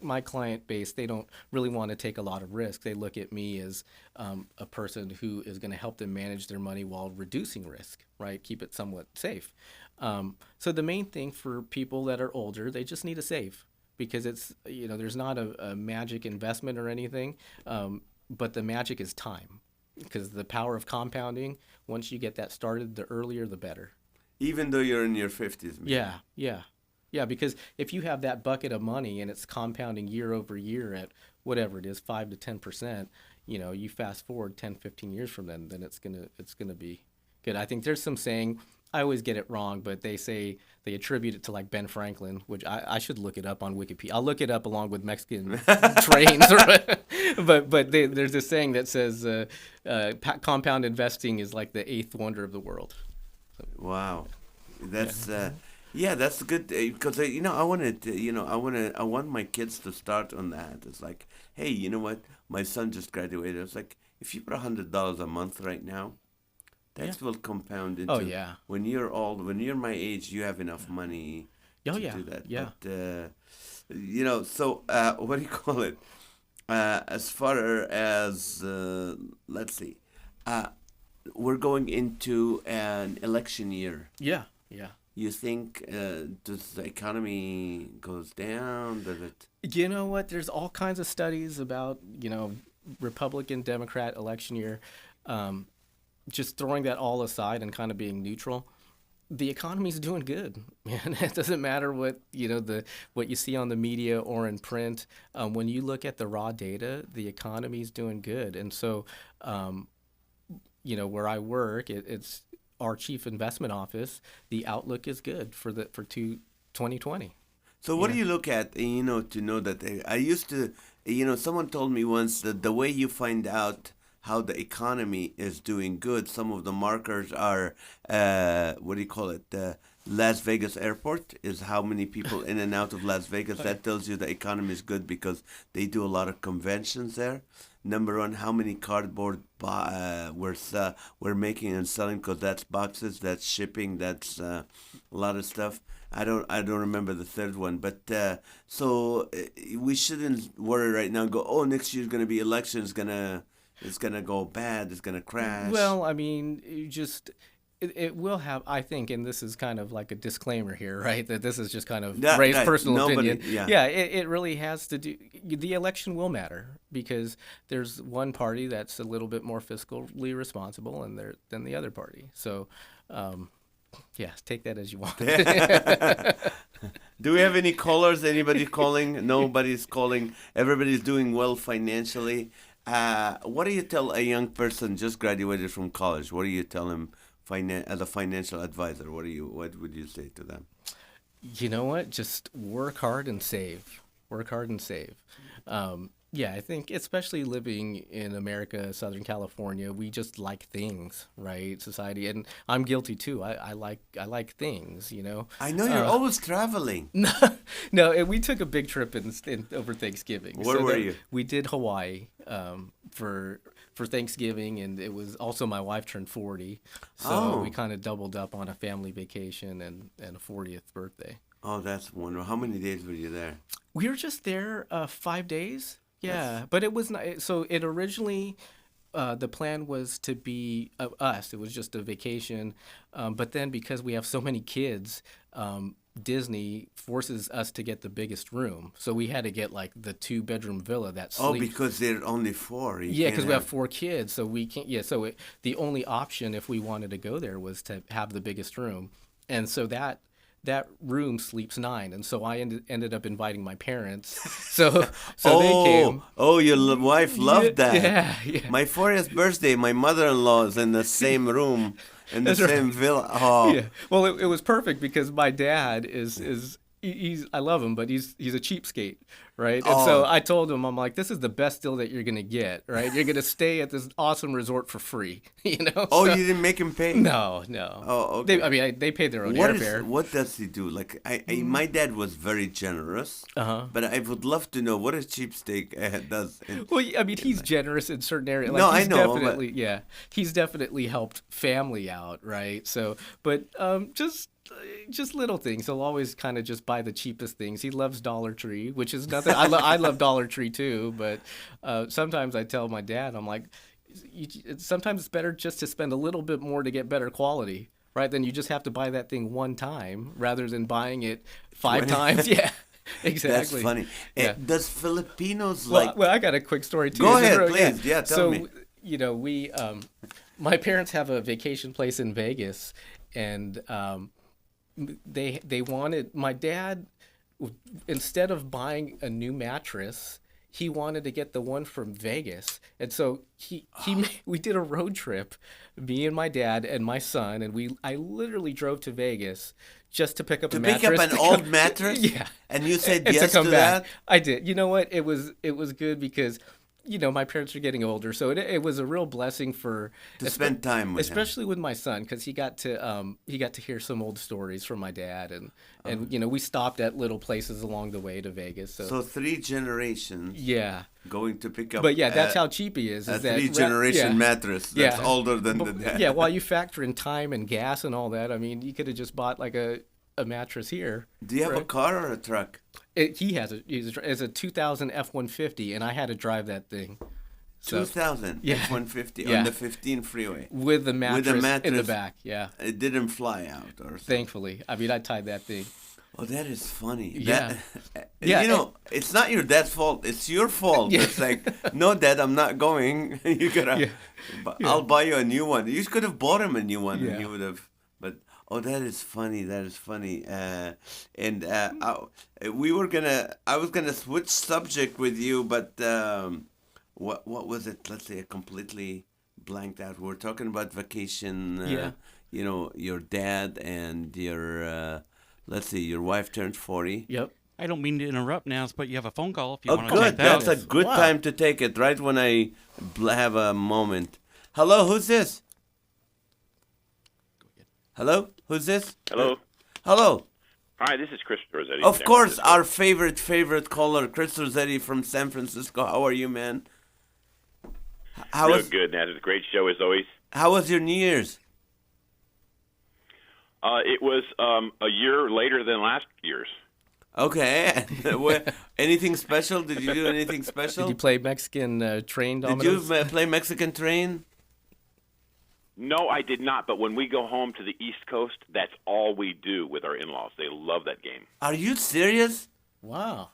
my client base, they don't really want to take a lot of risk. They look at me as a person who is going to help them manage their money while reducing risk, right? Keep it somewhat safe. So the main thing for people that are older, they just need to save, because it's, there's not a magic investment or anything, but the magic is time, because the power of compounding, once you get that started, the earlier the better. Even though you're in your 50s. Maybe. Yeah. Yeah, because if you have that bucket of money and it's compounding year over year at whatever it is, 5 to 10%, you fast forward 10, 15 years from then it's gonna be good. I think there's some saying, I always get it wrong, but they say they attribute it to like Ben Franklin, which I should look it up on Wikipedia. I'll look it up along with Mexican trains, but there's this saying that says compound investing is like the eighth wonder of the world. Wow, that's that's good because I want my kids to start on that. It's like, hey, you know what? My son just graduated. It's like if you put $100 a month right now, that will compound into. Oh yeah. When you're old, when you're my age, you have enough money Oh to yeah. do that. Yeah. But so what do you call it? As far as let's see, we're going into an election year. Yeah. Yeah. You think does the economy goes down? Does it? You know what? There's all kinds of studies about, Republican, Democrat election year. Just throwing that all aside and kind of being neutral, the economy's doing good, man. It doesn't matter what what you see on the media or in print. When you look at the raw data, the economy's doing good, and so where I work, it's our chief investment office. The outlook is good for 2020. So what do you look at, to know that I used to, someone told me once that the way you find out how the economy is doing good, some of the markers are, what do you call it, Las Vegas airport is how many people in and out of Las Vegas. That tells you the economy is good because they do a lot of conventions there. Number one, how many cardboard we're making and selling, because that's boxes, that's shipping, that's a lot of stuff. I don't remember the third one, but so we shouldn't worry right now and go, oh, next year's going to be election, it's gonna go bad, it's gonna crash. Well, I mean, it will have, I think, and this is kind of like a disclaimer here, right? That this is just kind of Ray's personal opinion. Yeah, it really has to do. The election will matter because there's one party that's a little bit more fiscally responsible, than the other party. So, take that as you want. Do we have any callers? Anybody calling? Nobody's calling. Everybody's doing well financially. What do you tell a young person just graduated from college? What do you tell him as a financial advisor? What would you say to them? You know what? Just work hard and save. Work hard and save. I think especially living in America, Southern California, we just like things, right? Society, and I'm guilty too. I like things, I know you're always traveling. No, we took a big trip over Thanksgiving. Where were you? We did Hawaii for Thanksgiving, and it was also my wife turned 40, so we kind of doubled up on a family vacation and a 40th birthday. Oh, that's wonderful. How many days were you there? We were just there 5 days. Yeah, but it was not. So it originally, the plan was to be us. It was just a vacation, but then because we have so many kids, Disney forces us to get the biggest room. So we had to get like the 2-bedroom villa that sleeps. Oh, because there are only 4. Yeah, because we have 4 kids, so we can't. Yeah, so the only option if we wanted to go there was to have the biggest room, and so that room sleeps 9, and so I ended up inviting my parents. So they came. Oh, your wife loved that. Yeah. My 40th birthday, my mother-in-law is in the same room, in the same villa. Oh. Yeah. Well, it was perfect because my dad is I love him, but he's a cheapskate, right? And so I told him, I'm like, this is the best deal that you're gonna get, right? You're gonna stay at this awesome resort for free, Oh, you didn't make him pay? No. Oh, okay. They paid their own airfare. What does he do? Like, my dad was very generous, but I would love to know what a cheapskate does. Well, I mean, he's generous in certain areas. Like, no, I know. Definitely, he's definitely helped family out, right? So, but just little things. He'll always kind of just buy the cheapest things. He loves Dollar Tree, which is nothing. I love Dollar Tree too, but sometimes I tell my dad, I'm like, sometimes it's better just to spend a little bit more to get better quality, right? Then you just have to buy that thing one time rather than buying it 5 times. Yeah. Exactly. That's funny. Yeah. Does Filipinos Well, I got a quick story too. Go ahead, please. Yeah, tell me. So, we, my parents have a vacation place in Vegas, and they wanted my dad, instead of buying a new mattress, he wanted to get the one from Vegas, and so we did a road trip, me and my dad and my son, and I literally drove to Vegas just to pick up a mattress. To pick up an old mattress? Yeah. And you said And yes to come to back. that? I did. You know what? It was good because, my parents are getting older, so it was a real blessing To spend time with him. especially with my son, because he got to hear some old stories from my dad, and we stopped at little places along the way to Vegas. So, So 3 generations yeah. going to pick up But yeah, that's how cheap he is. a Is that 3-generation mattress that's Yeah. older than the dad. Yeah, while you factor in time and gas and all that, I mean, you could have just bought like a mattress here. Do you have a car or a truck? He has it's a 2000 F-150, and I had to drive that thing. So, 2000 Yeah. F-150 Yeah. on the 15 freeway. with the mattress, in the mattress. back, yeah. It didn't fly out or something. Thankfully, I mean, I tied that thing. Oh, that is funny. Yeah. That, Yeah, it's not your dad's fault. It's your fault. Yeah. It's like, no, Dad, I'm not going. You gotta. Yeah. I'll buy you a new one. You could have bought him a new one, and Yeah. he would have. But that is funny. That is funny. I was gonna switch subject with you, but what was it? Let's say I completely blanked out. We're talking about vacation. Yeah. Your dad and your. Let's see, your wife turned 40. Yep. I don't mean to interrupt now, but you have a phone call if you Oh, want to good. take that. That's a good Wow. time to take it, right when I have a moment. Hello, who's this? Hello, who's this? Hello. Hello. Hi, this is Chris Rossetti. Of San course, Francisco. our favorite caller, Chris Rossetti from San Francisco. How are you, man? How Real was good, Nat. It's a great show as always. How was your New Year's? It was a year later than last year's. Okay. Anything special? Did you do anything special? Did you play Mexican train Did dominoes? you play Mexican Train? No, I did not. But when we go home to the East Coast, that's all we do with our in-laws. They love that game. Are you serious? Wow.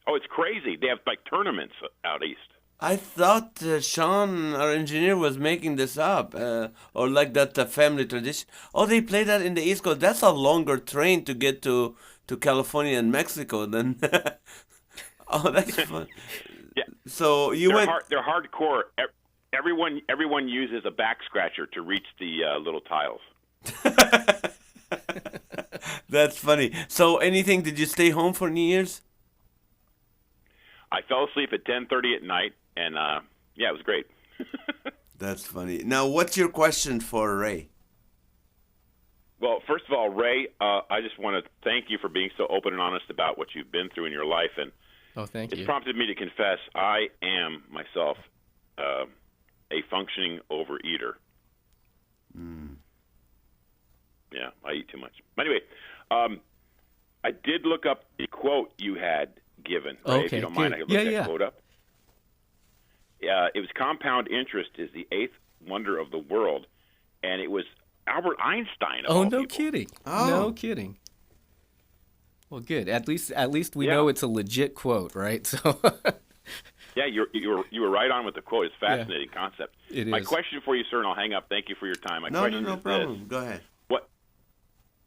Oh, it's crazy. They have like tournaments out east. I thought Sean, our engineer, was making this up, or like that family tradition. Oh, they play that in the East Coast. That's a longer train to get to California and Mexico than. Oh, that's fun. Yeah. So you went. They're hardcore. Everyone uses a back scratcher to reach the little tiles. That's funny. So anything? Did you stay home for New Year's? I fell asleep at 10:30 at night, and yeah, it was great. That's funny. Now, what's your question for Ray? Well, first of all, Ray, I just want to thank you for being so open and honest about what you've been through in your life, and Oh, thank it's you. prompted me to confess I am myself a functioning overeater. Yeah, I eat too much. But anyway, I did look up the quote you had given. Ray, if Okay, you don't mind, good. I could look Yeah, that yeah. quote up. Yeah, it was compound interest is the eighth wonder of the world, and it was Albert Einstein. Of Oh, all no people. kidding. Oh. No kidding. Well, good. At least we Yeah. know it's a legit quote, right? So Yeah, you were right on with the quote. It's a fascinating concept. It My is. question for you, sir, and I'll hang up. Thank you for your time. My No question is problem. this. Go ahead.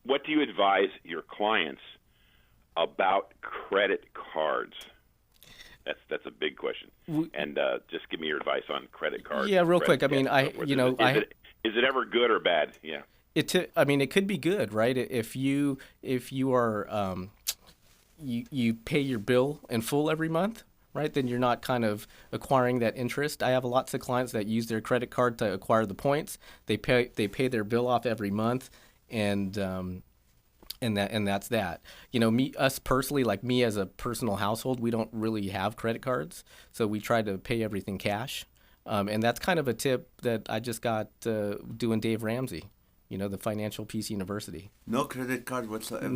What do you advise your clients about credit cards? That's a big question. And just give me your advice on credit cards. Yeah, real credit quick. I mean, debt and so forth. Is it ever good or bad? Yeah. I mean, it could be good, right? If you are you pay your bill in full every month, right? Then you're not kind of acquiring that interest. I have lots of clients that use their credit card to acquire the points. They pay their bill off every month, and that's that. Us personally, like me as a personal household, we don't really have credit cards, so we try to pay everything cash. And that's kind of a tip that I just got doing Dave Ramsey, the Financial Peace University. No credit card whatsoever.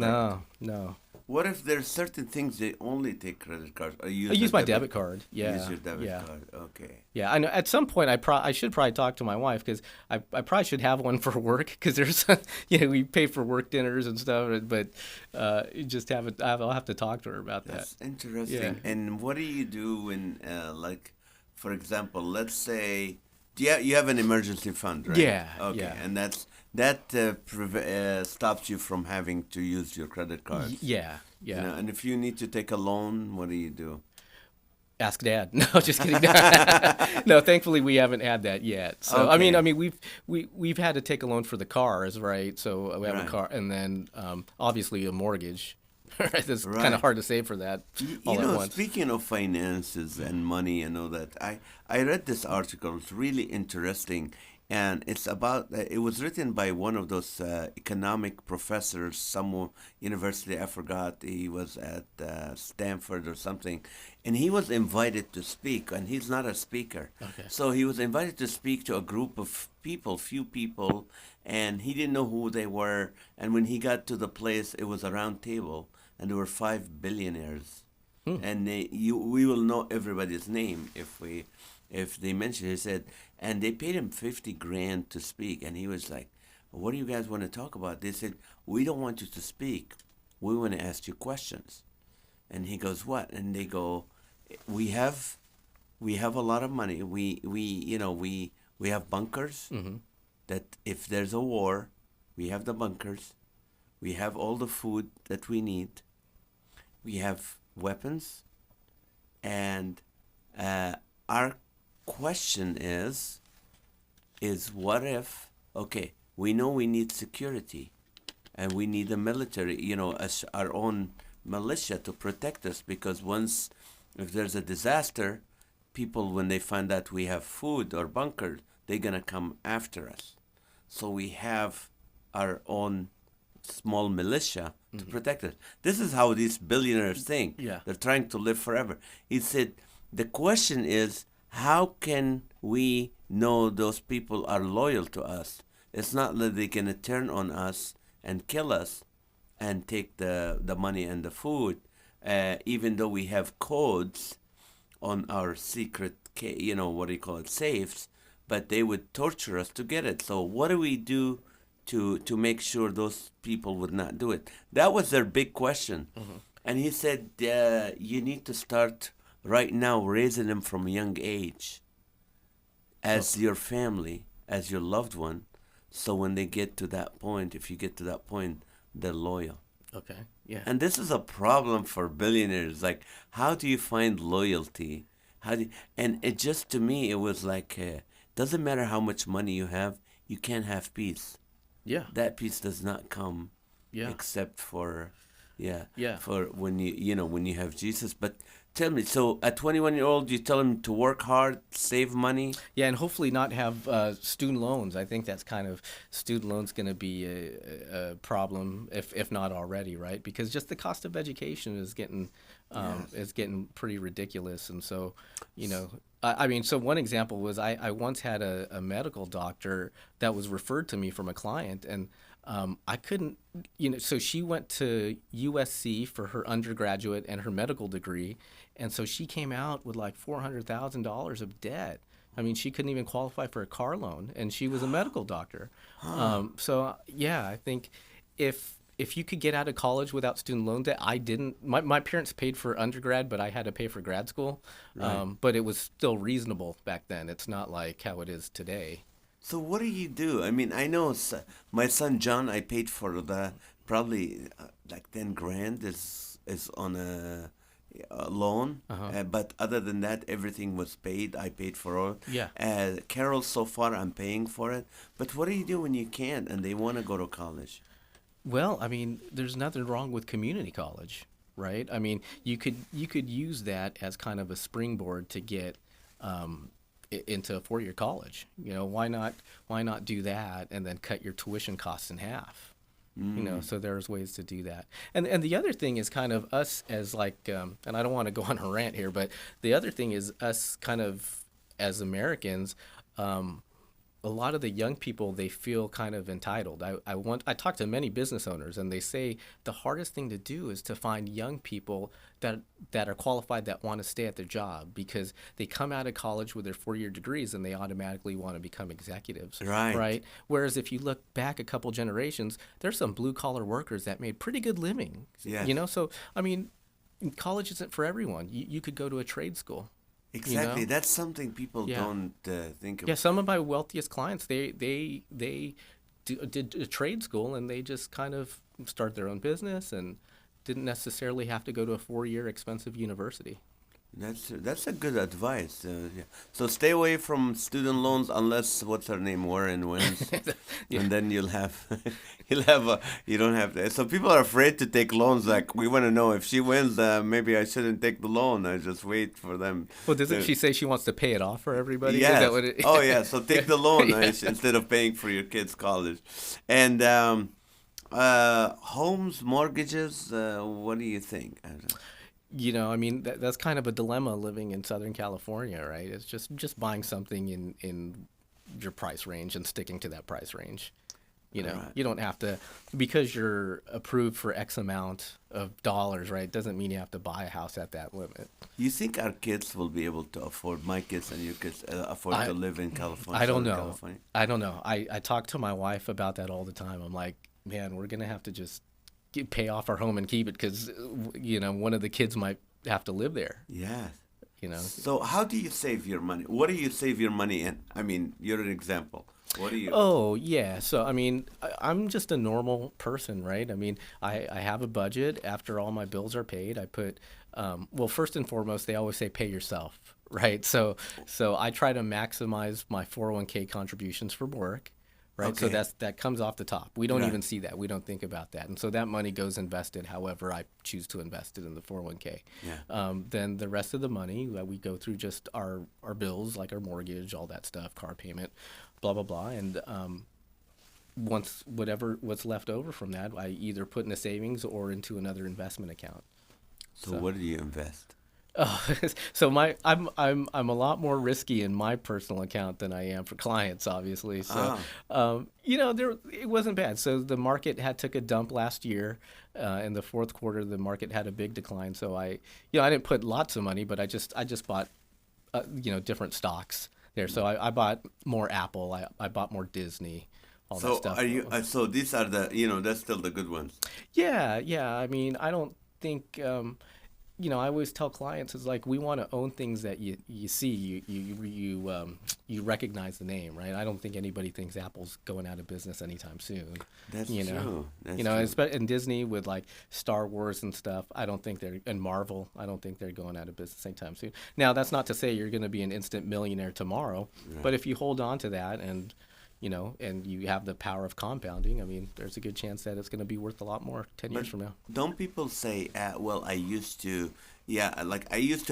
No. What if there's certain things they only take credit cards? I use my debit card. Yeah. Use your debit yeah. card. Okay. Yeah, I know. At some point, I should probably talk to my wife because I probably should have one for work because there's, we pay for work dinners and stuff, but just haven't. I'll have to talk to her about that. That's interesting. Yeah. And what do you do when, like, for example, let's say, you have an emergency fund, right? Yeah, Okay. yeah. And stops you from having to use your credit cards. Yeah, yeah. You know, and if you need to take a loan, what do you do? Ask Dad. No, just kidding. No, thankfully we haven't had that yet. So I Okay. mean, we've had to take a loan for the cars, right? So we have Right. a car, and then obviously a mortgage. Right, it's kind Right. of hard to save for that all You at know, once. speaking of finances and money and all that, I read this article. It's really interesting, and it's about. It was written by one of those economic professors, some university. I forgot. He was at Stanford or something, and he was invited to speak. And he's not a speaker, Okay. so he was invited to speak to a group of people, few people, and he didn't know who they were. And when he got to the place, it was a round table, and there were 5 billionaires, and we will know everybody's name if they mention. He said, and they paid him 50 grand to speak, and he was like, "What do you guys want to talk about?" They said, "We don't want you to speak. We want to ask you questions." And he goes, "What?" And they go, "We have a lot of money. We have bunkers. That if there's a war, we have the bunkers. We have all the food that we need. We have weapons, and our question is what if? Okay, we know we need security, and we need the military. As our own militia to protect us, because if there's a disaster, people, when they find out we have food or bunkers, they're gonna come after us. So we have our own small militia to protect us. This is how these billionaires think. Yeah. They're trying to live forever. He said, the question is, how can we know those people are loyal to us? It's not that they're going to turn on us and kill us and take the money and the food, even though we have codes on our secret, safes, but they would torture us to get it. So what do we do to make sure those people would not do it? That was their big question. And he said, you need to start right now raising them from a young age as your family, as your loved one. So when they get to that point, if you get to that point, they're loyal. Okay. Yeah. And this is a problem for billionaires. Like, how do you find loyalty? And it just, to me, it was like, doesn't matter how much money you have, you can't have peace. Yeah. That peace does not come except for, for when when you have Jesus. But tell me, so a 21-year-old, you tell him to work hard, save money? Yeah, and hopefully not have student loans. I think that's kind of, student loans going to be a problem, if not already, right? Because just the cost of education is getting pretty ridiculous. And so, I mean, so one example was I once had a medical doctor that was referred to me from a client, and I couldn't, so she went to USC for her undergraduate and her medical degree, and so she came out with like $400,000 of debt. I mean, she couldn't even qualify for a car loan, and she was a medical doctor. So yeah, I think if you could get out of college without student loan debt, I didn't. My parents paid for undergrad, but I had to pay for grad school. Right. But it was still reasonable back then. It's not like how it is today. So what do you do? I mean, I know my son John, I paid for probably like 10 grand is on a loan. But other than that, everything was paid. I paid for all. Yeah. Carol, so far, I'm paying for it. But what do you do when you can't and they want to go to college? Well, I mean, there's nothing wrong with community college, right? I mean, you could use that as kind of a springboard to get into a 4-year college. Why not do that and then cut your tuition costs in half? So there's ways to do that. And the other thing is kind of us as like, and I don't want to go on a rant here, but the other thing is us kind of as Americans. A lot of the young people, they feel kind of entitled. I talk to many business owners, and they say the hardest thing to do is to find young people that are qualified, that want to stay at their job, because they come out of college with their 4-year degrees and they automatically want to become executives. Right. Whereas if you look back a couple generations, there's some blue collar workers that made pretty good living. Yes. So I mean, college isn't for everyone. You could go to a trade school. Exactly. That's something people don't think of. Yeah, some of my wealthiest clients, they did a trade school, and they just kind of start their own business and didn't necessarily have to go to a 4-year expensive university. That's a good advice. Yeah. So stay away from student loans unless what's her name, Warren, wins, and then you'll have you don't have to. So people are afraid to take loans. Like, we want to know if she wins, maybe I shouldn't take the loan. I just wait for them. Well, doesn't she say she wants to pay it off for everybody? Yes. Is that what it, Oh yeah. So take the loan Yeah. instead of paying for your kids' college, and homes, mortgages. What do you think? I don't know. I mean, that's kind of a dilemma living in Southern California, right? It's just buying something in your price range and sticking to that price range. Right. You don't have to, because you're approved for X amount of dollars, right? Doesn't mean you have to buy a house at that limit. You think our kids will be able to afford, my kids and your kids, afford to live in California? I don't Southern know. California? I don't know. I talk to my wife about that all the time. I'm like, man, we're going to have to just pay off our home and keep it because, one of the kids might have to live there. Yes. So how do you save your money? What do you save your money in? I mean, you're an example. What do you? Oh, yeah. So, I mean, I'm just a normal person, right? I mean, I have a budget. After all my bills are paid, I put, well, first and foremost, they always say pay yourself, right? So I try to maximize my 401k contributions from work. Right, so Okay. that comes off the top. We don't Right. even see that. We don't think about that, and so that money goes invested however I choose to invest it in the 401k. Yeah. Then the rest of the money we go through just our bills, like our mortgage, all that stuff, car payment, blah blah blah, and what's left over from that, I either put in a savings or into another investment account. So what do you invest? So I'm a lot more risky in my personal account than I am for clients, obviously. So it wasn't bad. So the market took a dump last year. In the fourth quarter, the market had a big decline. So I didn't put lots of money, but I just bought different stocks there. So I bought more Apple. I bought more Disney. All that So stuff. are you? So these are the that's still the good ones. Yeah. I mean, I don't think. I always tell clients, it's like we want to own things that you see, you recognize the name, right? I don't think anybody thinks Apple's going out of business anytime soon. That's you true. know, That's you know, true. and Disney with like Star Wars and stuff. I don't think and Marvel. I don't think they're going out of business anytime soon. Now, that's not to say you're going to be an instant millionaire tomorrow, but if you hold on to that and you have the power of compounding, I mean, there's a good chance that it's going to be worth a lot more 10 years from now. Don't people say, well, I used to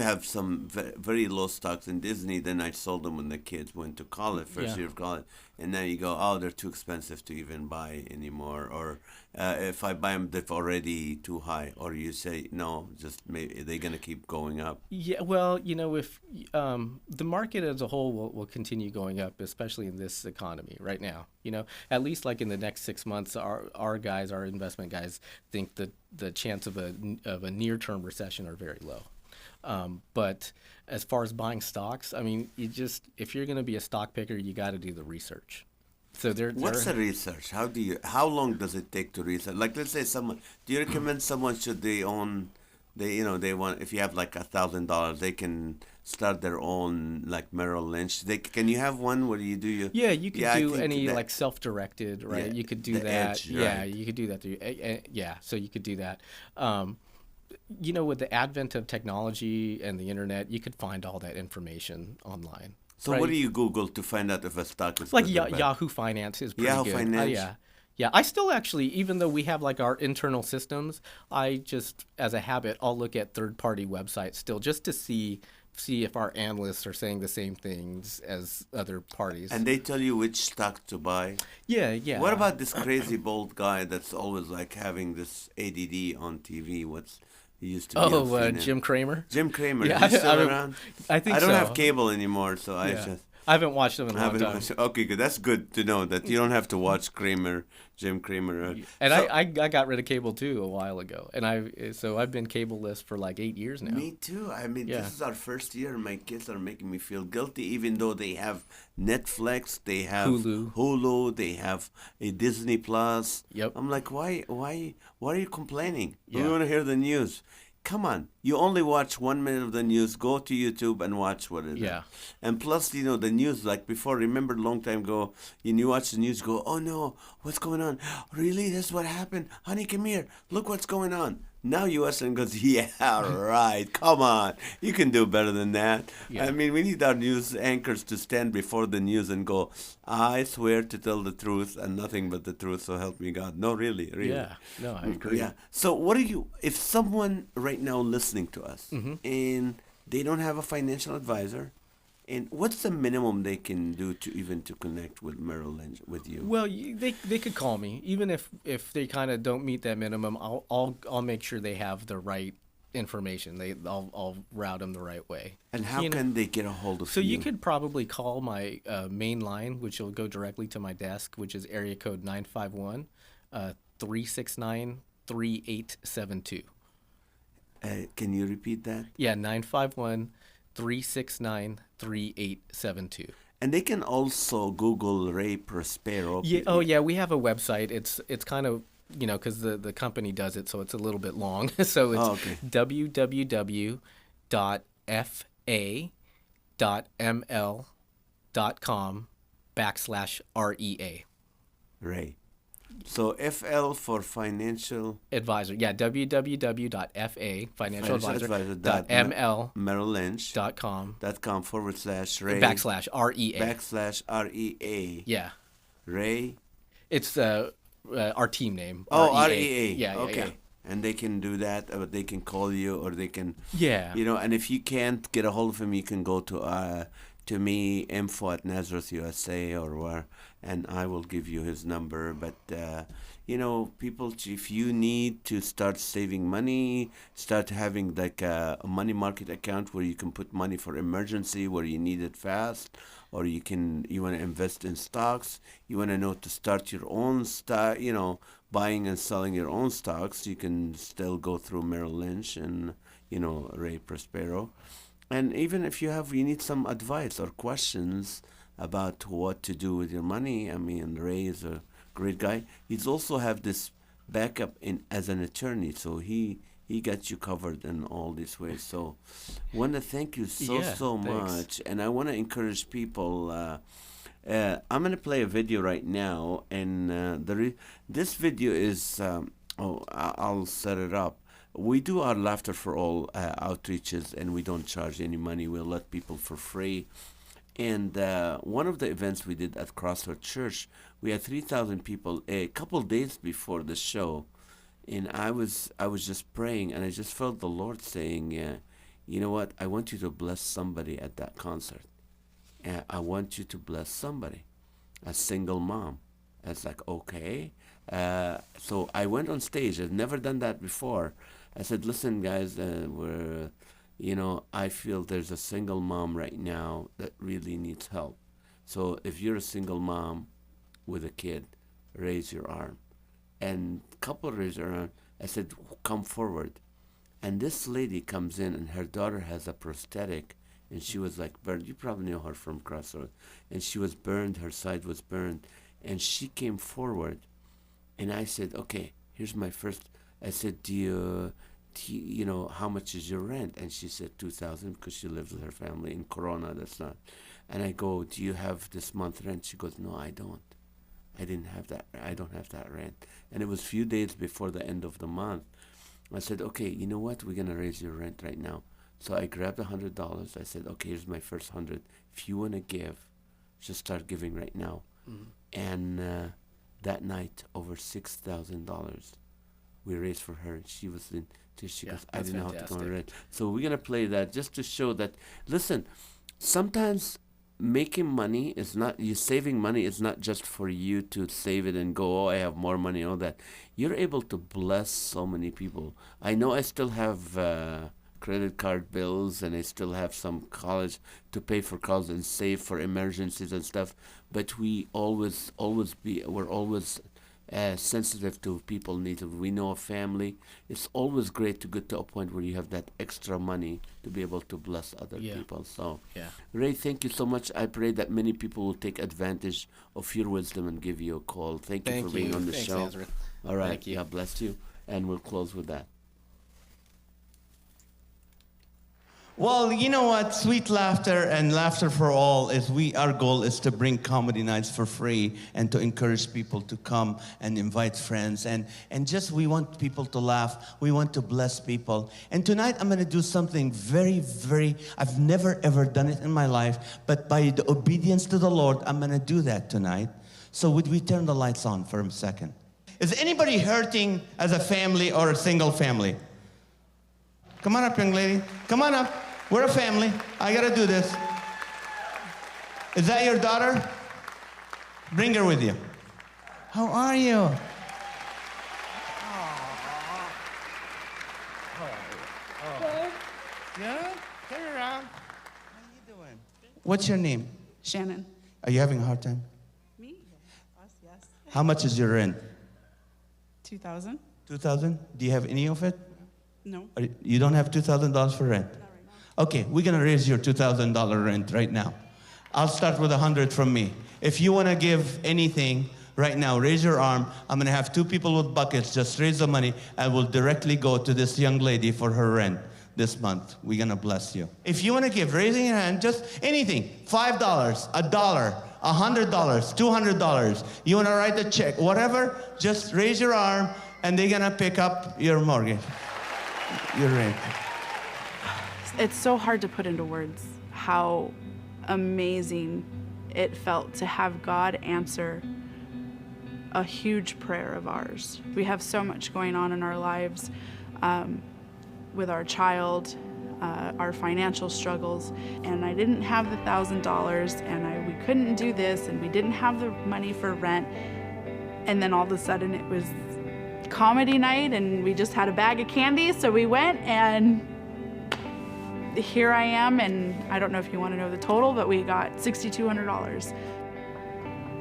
have some very low stocks in Disney, then I sold them when the kids went to college, first year of college, and then you go, oh, they're too expensive to even buy anymore, or if I buy them, they're already too high, or you say, no, just maybe they're going to keep going up. Yeah, well, if the market as a whole will continue going up, especially in this economy right now, at least like in the next 6 months, our investment guys think that the chance of a near-term recession are very low. But as far as buying stocks, I mean, if you're going to be a stock picker, you got to do the research. So What's the research? How long does it take to research? Like, let's say do you recommend someone should they want, if you have like $1,000, they can start their own like Merrill Lynch. Can you have one where you do your? Yeah, you could do any that, like self-directed, right? Yeah, you could do the that. edge, Yeah, right. you could do that. So you could do that. With the advent of technology and the internet, you could find all that information online. So right? what do you Google to find out if a stock is Like good or bad? Yahoo Finance is pretty Yahoo good. Finance? Yeah. I still actually, even though we have like our internal systems, I just, as a habit, I'll look at third-party websites still just to see if our analysts are saying the same things as other parties. And they tell you which stock to buy? Yeah. What about this crazy bald guy that's always like having this ADD on TV? He used to be on CNN. Jim Cramer? Jim Cramer, Yeah, is he still around? I think I don't so. have cable anymore, so I Yeah. just... I haven't watched them in a long time. Okay, good. That's good to know that you don't have to watch Jim Cramer. And I got rid of cable too a while ago, and I've been cableless for like 8 years now. Me too. I mean, Yeah. this is our first year. My kids are making me feel guilty, even though they have Netflix, they have Hulu, they have a Disney Plus. Yep. I'm like, why are you complaining? We Yeah. want to hear the news. come on, you only watch 1 minute of the news. Go to YouTube and watch what it is. Yeah. And plus, you know, the news, like before, remember a long time ago, you watch the news, go, oh no, what's going on? Really? This is what happened? Honey, come here. Look what's going on. Now you watch and goes, yeah, right. Come on. You can do better than that. Yeah. I mean, we need our news anchors to stand before the news and go, I swear to tell the truth and nothing but the truth, so help me God. No, really. Yeah. No, I agree. Yeah. So what do you, if someone right now listening to us and they don't have a financial advisor, and what's the minimum they can do to even to connect with Merrill Lynch with you? Well, they could call me, even if they kind of don't meet that minimum. I'll make sure they have the right information. I'll route them the right way. And how can they get a hold of you? So you could probably call my main line, which will go directly to my desk, which is area code 951-369-3872. Can you repeat that? Yeah, 951-369-3872. And they can also Google Ray Prospero. Yeah. Oh, yeah. We have a website. It's kind of, you know, because the company does it, so it's a little bit long. So it's www.fa.ml.com/REA. Ray. So FL for financial Advisor. Yeah, www.fa, financial advisor.ml. Merrill Lynch. .com .com /Ray. /REA. /REA. Yeah. Ray. It's our team name. Oh, REA. Yeah, okay. yeah. And they can do that, or they can call you, or they can, Yeah. you know. And if you can't get a hold of him, you can go to me, info at Nazareth USA or where, and I will give you his number. But you know, people, if you need to start saving money, start having like a money market account where you can put money for emergency, where you need it fast, or you want to invest in stocks, you want to know to start your own stock, you know, buying and selling your own stocks, you can still go through Merrill Lynch and, you know, Ray Prospero. And even if you need some advice or questions about what to do with your money, I mean, Ray is a great guy. He's also have this backup as an attorney, so he got you covered in all these ways. So want to thank you so Thanks. much. And I want to encourage people. I'm going to play a video right now, and this video is, I'll set it up. We do our Laughter for All outreaches, and we don't charge any money. We'll let people for free. And one of the events we did at Crossroad Church, we had 3,000 people a couple days before the show. And I was just praying, and I just felt the Lord saying, you know what, I want you to bless somebody at that concert. I want you to bless somebody, a single mom. I was like, okay. So I went on stage. I've never done that before. I said, listen, guys, I feel there's a single mom right now that really needs help. So if you're a single mom with a kid, raise your arm. And a couple raised their arm. I said, come forward. And this lady comes in, and her daughter has a prosthetic, and she was like burned. You probably know her from Crossroad. And she was burned. Her side was burned. And she came forward. And I said, okay, here's my first. I said, do you know, how much is your rent? And she said $2,000 because she lives with her family in Corona. That's not. And I go, do you have this month rent? She goes, no, I don't. I didn't have that. I don't have that rent. And it was a few days before the end of the month. I said, okay, you know what? We're going to raise your rent right now. So I grabbed $100. I said, okay, here's my first 100. If you want to give, just start giving right now. Mm-hmm. And that night, over $6,000 we raised for her. And she was in tears. She goes, I didn't know how to go on rent. So we're going to play that just to show that, listen, sometimes making money is not, you saving money is not just for you to save it and go, oh, I have more money and all that. You're able to bless so many people. I know I still have credit card bills, and I still have some college to pay for college and save for emergencies and stuff. But we're always sensitive to people needs. If we know a family, it's always great to get to a point where you have that extra money to be able to bless other people. So, Ray, thank you so much. I pray that many people will take advantage of your wisdom and give you a call. Thank you for being on the show. Nazareth. All right. Thank you. God bless you. And we'll close with that. Well, you know what? Sweet Laughter and Laughter for All is our goal is to bring comedy nights for free and to encourage people to come and invite friends. And just we want people to laugh. We want to bless people. And tonight I'm going to do something very, I've never ever done it in my life, but by the obedience to the Lord, I'm going to do that tonight. So would we turn the lights on for a second? Is anybody hurting as a family or a single family? Come on up, young lady. Come on up. We're a family. I gotta do this. Is that your daughter? Bring her with you. How are you? Good? Turn around. How you doing? What's your name? Shannon. Are you having a hard time? Me? Us, yes. How much is your rent? 2,000? 2,000? Do you have any of it? No. You don't have $2,000 for rent? Not right now. Okay, we're gonna raise your $2,000 rent right now. I'll start with 100 from me. If you wanna give anything right now, raise your arm. I'm gonna have 2 people with buckets, just raise the money, and we'll directly go to this young lady for her rent this month. We're gonna bless you. If you wanna give, raising your hand, just anything, $5, $1, $100, $200. You wanna write a check, whatever, just raise your arm, and they're gonna pick up your mortgage, your rent. It's so hard to put into words how amazing it felt to have God answer a huge prayer of ours. We have so much going on in our lives with our child, our financial struggles, and I didn't have the $1,000, and we couldn't do this, and we didn't have the money for rent, and then all of a sudden it was comedy night, and we just had a bag of candy, so we went, and here I am, and I don't know if you want to know the total, but we got $6,200.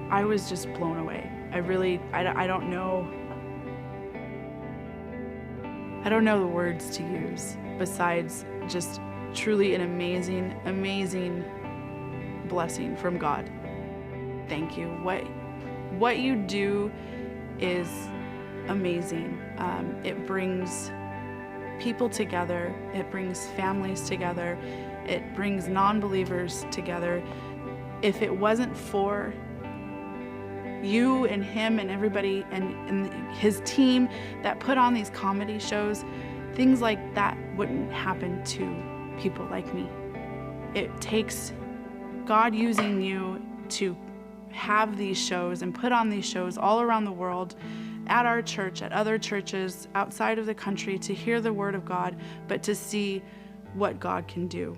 I was just blown away. I don't know. I don't know the words to use besides just truly an amazing, amazing blessing from God. Thank you. What you do is amazing. It brings people together. It brings families together. It brings non-believers together. If it wasn't for you and him and everybody and his team that put on these comedy shows, things like that wouldn't happen to people like me. It takes God using you to have these shows and put on these shows all around the world, at our church, at other churches, outside of the country, to hear the word of God, but to see what God can do.